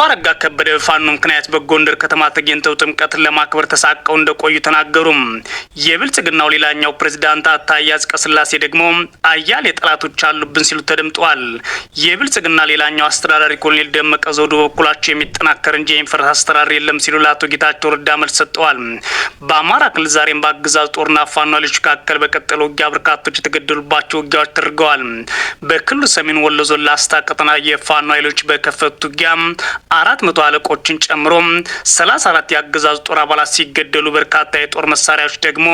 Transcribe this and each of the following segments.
አረጋ ከበደ ፋኖ ምክንያት በጎንደር ከተማ ተገኝተው ጥምቀትን ለማክበር ተሳቀው እንደቆዩ ተናገሩ። የብልጽግናው ሌላኛው ፕሬዝዳንት ታዬ አጽቀሥላሴ ደግሞ አያሌ ጠላቶች አሉብን ሲሉ ተደምጠዋል። የብልጽግና ሌላኛው አስተዳዳሪ ኮሎኔል ደመቀ ዘውዱ በበኩላቸው የሚጠናከር እንጂ የሚፈርስ አስተዳደር የለም ሲሉ ለአቶ ጌታቸው ረዳ መልስ ሰጥተዋል። በአማራ ክልል ዛሬም በአገዛዙ ጦርና ፋኖ ኃይሎች መካከል በቀጠለው ውጊያ በርካቶች የተገደሉባቸው ውጊያዎች ተደርገዋል። በክልሉ ሰሜን ወሎ ዞን ላስታ ቀጠና የፋኖ ኃይሎች በከፈቱት ውጊያ 400 አለቆችን ጨምሮ 34 የአገዛዙ ጦር አባላት ሲገደሉ በርካታ የጦር መሳሪያዎች ደግሞ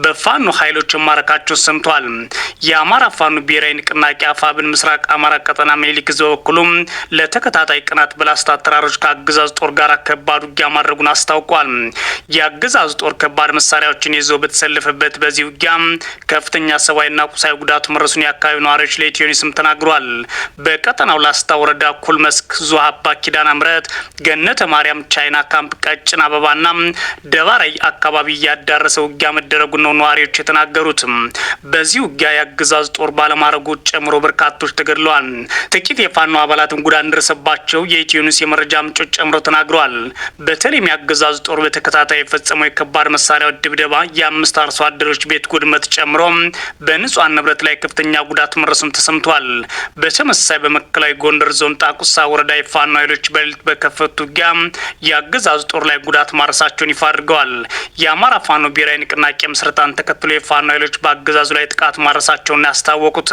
በፋኖ ኃይሎች ማረካቸው ሰምቷል። የአማራ ፋኖ ብሔራዊ ንቅናቄ አፋብን ምስራቅ አማራ ቀጠና ምኒልክ ዕዝ በበኩሉ ለተከታታይ ቀናት በላስታ ተራሮች ከአገዛዙ ጦር ጋር ከባድ ውጊያ ማድረጉን አስታውቋል። የአገዛዙ ጦር ከባድ መሳሪያዎችን ይዞ በተሰለፈበት በዚህ ውጊያ ከፍተኛ ሰብአዊና ቁሳዊ ጉዳት መድረሱን የአካባቢው ነዋሪዎች ለኢትዮ ኒውስም ተናግሯል። በቀጠናው ላስታ ወረዳ ኩል መስክ ዙሃባ ኪዳና ምረት ገነተ ማርያም ቻይና ካምፕ ቀጭን አበባና ደባራይ አካባቢ ያዳረሰ ውጊያ መደረጉን ነው ነዋሪዎች የተናገሩት። በዚህ ውጊያ የአገዛዝ ጦር ባለማረጉ ጨምሮ በርካቶች ተገድለዋል። ጥቂት የፋኖ አባላትም ጉዳት እንደደረሰባቸው የኢትዮ ኒውስ የመረጃ ምንጮች ጨምሮ ተናግረዋል። በተለይም የአገዛዝ ጦር በተከታታይ የፈጸመው የከባድ መሳሪያዎች ድብደባ የአምስት አርሶ አደሮች ቤት ውድመት ጨምሮ በንጹሃን ንብረት ላይ ከፍተኛ ጉዳት መድረሱም ተሰምቷል። በተመሳሳይ በማዕከላዊ ጎንደር ዞን ጣቁሳ ወረዳ የፋኖ ኃይሎች በሌሊት በከፈቱት ውጊያ የአገዛዙ ጦር ላይ ጉዳት ማድረሳቸውን ይፋ አድርገዋል። የአማራ ፋኖ ብሔራዊ ንቅናቄ ምስረታን ተከትሎ የፋኖ ኃይሎች በአገዛዙ ላይ ጥቃት ማድረሳቸውን ያስታወቁት።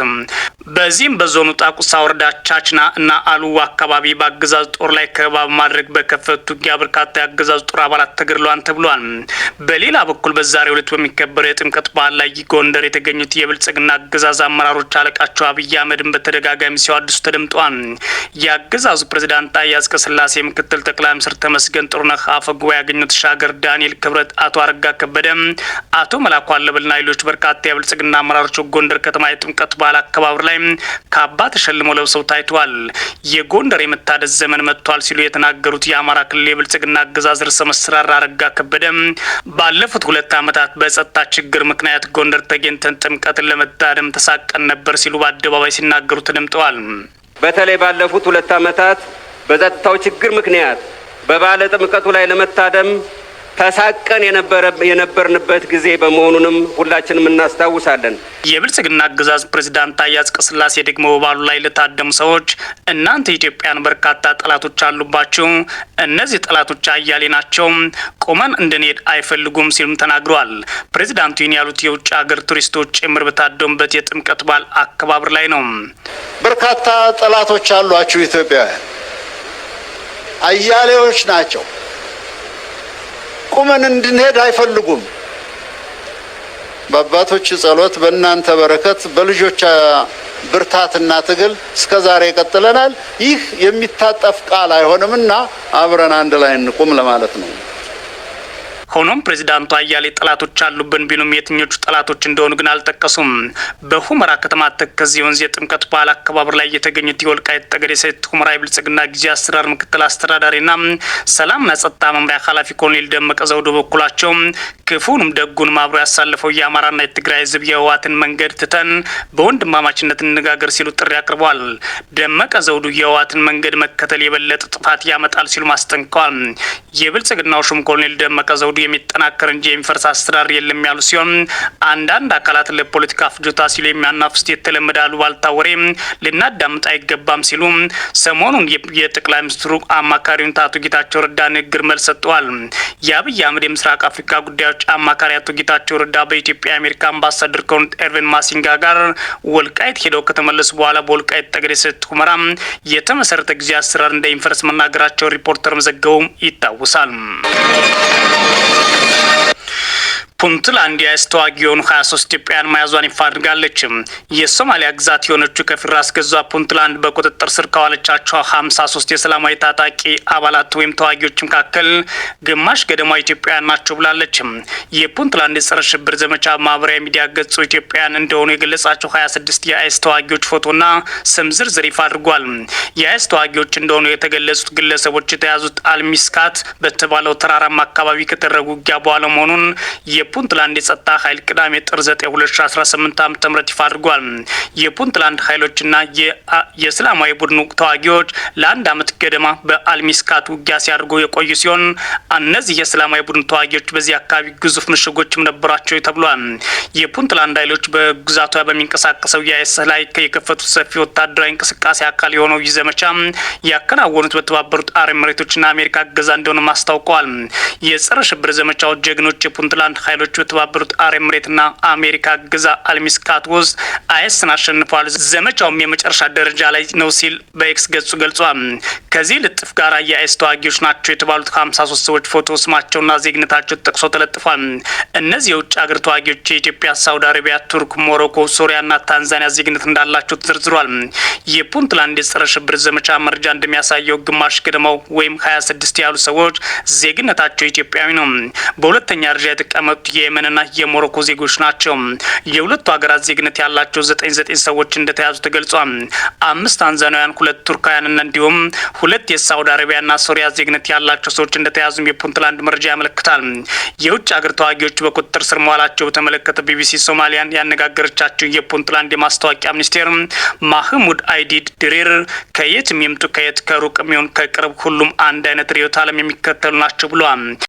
በዚህም በዞኑ ጣቁሳ ወረዳ ቻችና እና አሉዋ አካባቢ በአገዛዙ ጦር ላይ ከበባ ማድረግ በከፈቱት ውጊያ በርካታ የአገዛዙ ጦር አባላት ተገድለዋል ተብሏል። በሌላ በኩል በዛሬው ዕለት በሚከበረው የጥምቀት በዓል ላይ ጎንደር የተገኙት የብልጽግና አገዛዝ አመራሮች አለቃቸው አብይ አህመድን በተደጋጋሚ ሲያወድሱ ተደምጠዋል። የአገዛዙ ፕሬዝዳንት ታዬ አጽቀሥላሴ ምክትል ጠቅላይ ሚኒስትር ተመስገን ጥሩነህ አፈ ጉባኤ ያገኙት ሻገር ዳንኤል ክብረት አቶ አረጋ ከበደ አቶ መላኩ አለበልና ሌሎች በርካታ የብልጽግና አመራሮች ጎንደር ከተማ የጥምቀት በዓል አከባበር ላይ ካባ ተሸልመው ለብሰው ታይተዋል። የጎንደር የመታደስ ዘመን መጥቷል ሲሉ የተናገሩት የአማራ ክልል የብልጽግና አገዛዝ ርዕሰ መስተዳድር አረጋ ከበደ ባለፉት 2 ዓመታት በጸጥታ ችግር ምክንያት ጎንደር ተገኝተን ጥምቀትን ለመታደም ተሳቀን ነበር ሲሉ በአደባባይ ሲናገሩ ተደምጠዋል። በተለይ ባለፉት 2 ዓመታት በጸጥታው ችግር ምክንያት በባለ ጥምቀቱ ላይ ለመታደም ተሳቀን የነበርንበት ጊዜ በመሆኑንም ሁላችንም እናስታውሳለን። የብልጽግና አገዛዝ ፕሬዝዳንት ታዬ አጽቀሥላሴ ደግሞ በባሉ ላይ ለታደሙ ሰዎች እናንተ ኢትዮጵያን በርካታ ጠላቶች አሉባችሁ፣ እነዚህ ጠላቶች አያሌ ናቸው፣ ቆመን እንድንሄድ አይፈልጉም ሲሉም ተናግረዋል። ፕሬዝዳንቱ ይህን ያሉት የውጭ ሀገር ቱሪስቶች ጭምር በታደሙበት የጥምቀት በዓል አከባበር ላይ ነው። በርካታ ጠላቶች አሏችሁ ኢትዮጵያውያን፣ አያሌዎች ናቸው። ቁመን እንድንሄድ አይፈልጉም። በአባቶች ጸሎት፣ በእናንተ በረከት፣ በልጆች ብርታትና ትግል እስከዛሬ ቀጥለናል። ይህ የሚታጠፍ ቃል አይሆንምና አብረን አንድ ላይ እንቁም ለማለት ነው። ሆኖም ፕሬዝዳንቱ አያሌ ጠላቶች አሉብን ቢሉም የትኞቹ ጠላቶች እንደሆኑ ግን አልጠቀሱም። በሁመራ ከተማ ተከዜ ወንዝ የጥምቀት በዓል አከባበር ላይ የተገኙት የወልቃይት ጠገዴ ሰቲት ሁመራ የብልጽግና ጊዜያዊ አስተዳደር ምክትል አስተዳዳሪና ሰላምና ጸጥታ መምሪያ ኃላፊ ኮሎኔል ደመቀ ዘውዱ በኩላቸው ክፉንም ደጉንም አብሮ ያሳለፈው የአማራና የትግራይ ሕዝብ የህወሓትን መንገድ ትተን በወንድማማችነት እንነጋገር ሲሉ ጥሪ አቅርበዋል። ደመቀ ዘውዱ የህወሓትን መንገድ መከተል የበለጠ ጥፋት ያመጣል ሲሉ አስጠንቅቀዋል። የብልጽግናው ሹም ኮሎኔል ደመቀ ዘውዱ የሚጠናከር እንጂ የሚፈርስ አስተዳደር የለም ያሉ ሲሆን አንዳንድ አካላት ለፖለቲካ ፍጆታ ሲሉ የሚያናፍሱት የተለመደ አሉባልታ ወሬ ልናዳምጥ አይገባም ሲሉ ሰሞኑን የጠቅላይ ሚኒስትሩ አማካሪውን አቶ ጌታቸው ረዳ ንግግር መልስ ሰጥተዋል። የአብይ አህመድ የምስራቅ አፍሪካ ጉዳዮች አማካሪ አቶ ጌታቸው ረዳ በኢትዮጵያ የአሜሪካ አምባሳደር ከሆኑት ኤርቪን ማሲንጋ ጋር ወልቃይት ሄደው ከተመለሱ በኋላ በወልቃይት ጠገዴ ሰቲት ሁመራ የተመሰረተ ጊዜያዊ አስተዳደር እንደሚፈርስ መናገራቸው ሪፖርተር መዘገቡ ይታወሳል። ፑንትላንድ የአይስ ተዋጊ የሆኑ 23 ኢትዮጵያውያን መያዟን ይፋ አድርጋለች። የሶማሊያ ግዛት የሆነችው ከፊል ራስ ገዟ ፑንትላንድ በቁጥጥር ስር ካዋለቻቸው 53 የሰላማዊ ታጣቂ አባላት ወይም ተዋጊዎች መካከል ግማሽ ገደማ ኢትዮጵያውያን ናቸው ብላለች። የፑንትላንድ የጸረ ሽብር ዘመቻ ማህበራዊ ሚዲያ ገጹ ኢትዮጵያውያን እንደሆኑ የገለጻቸው 26 የአይስ ተዋጊዎች ፎቶና ስም ዝርዝር ይፋ አድርጓል። የአይስ ተዋጊዎች እንደሆኑ የተገለጹት ግለሰቦች የተያዙት አልሚስካት በተባለው ተራራማ አካባቢ ከተደረጉ ውጊያ በኋላ መሆኑን የፑንትላንድ የጸጥታ ኃይል ቅዳሜ ጥር 9 2018 ዓ.ም ይፋ አድርጓል። የፑንትላንድ ኃይሎችና የእስላማዊ ቡድኑ ተዋጊዎች ለአንድ ዓመት ገደማ በአልሚስካት ውጊያ ሲያደርጉ የቆዩ ሲሆን እነዚህ የእስላማዊ ቡድኑ ተዋጊዎች በዚህ አካባቢ ግዙፍ ምሽጎችም ነበሯቸው ተብሏል። የፑንትላንድ ኃይሎች በግዛቷ በሚንቀሳቀሰው የአይኤስ ላይ የከፈቱት ሰፊ ወታደራዊ እንቅስቃሴ አካል የሆነው ይህ ዘመቻ ያከናወኑት በተባበሩት አረብ ኤሚሬቶችና አሜሪካ እገዛ እንደሆነ አስታውቀዋል። የጸረ ሽብር ዘመቻው ጀግኖች የፑንትላንድ ኃይሎች በተባበሩት አረብ ኤሚሬትና አሜሪካ እገዛ አልሚስካት ውስጥ አይኤስን አሸንፈዋል። ዘመቻውም የመጨረሻ ደረጃ ላይ ነው ሲል በኤክስ ገጹ ገልጿል። ከዚህ ልጥፍ ጋር የአይኤስ ተዋጊዎች ናቸው የተባሉት 53 ሰዎች ፎቶ፣ ስማቸውና ዜግነታቸው ተጠቅሶ ተለጥፏል። እነዚህ የውጭ ሀገር ተዋጊዎች የኢትዮጵያ፣ ሳውዲ አረቢያ፣ ቱርክ፣ ሞሮኮ፣ ሶሪያና ታንዛኒያ ዜግነት እንዳላቸው ተዘርዝሯል። የፑንትላንድ የጸረ ሽብር ዘመቻ መረጃ እንደሚያሳየው ግማሽ ገደማው ወይም 26 ያሉ ሰዎች ዜግነታቸው ኢትዮጵያዊ ነው። በሁለተኛ ደረጃ የተቀመጡት የየመንና የሞሮኮ ዜጎች ናቸው። የሁለቱ ሀገራት ዜግነት ያላቸው 99 ሰዎች እንደተያዙ ተገልጿል። 5 ታንዛኒያውያን፣ 2 ቱርካውያንና እንዲሁም 2 የሳውዲ አረቢያና ሶሪያ ዜግነት ያላቸው ሰዎች እንደተያዙም የፑንትላንድ መረጃ ያመለክታል። የውጭ ሀገር ተዋጊዎች በቁጥጥር ስር መዋላቸው በተመለከተ ቢቢሲ ሶማሊያን ያነጋገረቻቸው የፑንትላንድ የማስታወቂያ ሚኒስቴር ማህሙድ አይዲድ ድሬር ከየትም ይምጡ ከየት ከሩቅ የሚሆን ከቅርብ ሁሉም አንድ አይነት ርዕዮተ ዓለም የሚከተሉ ናቸው ብለዋል።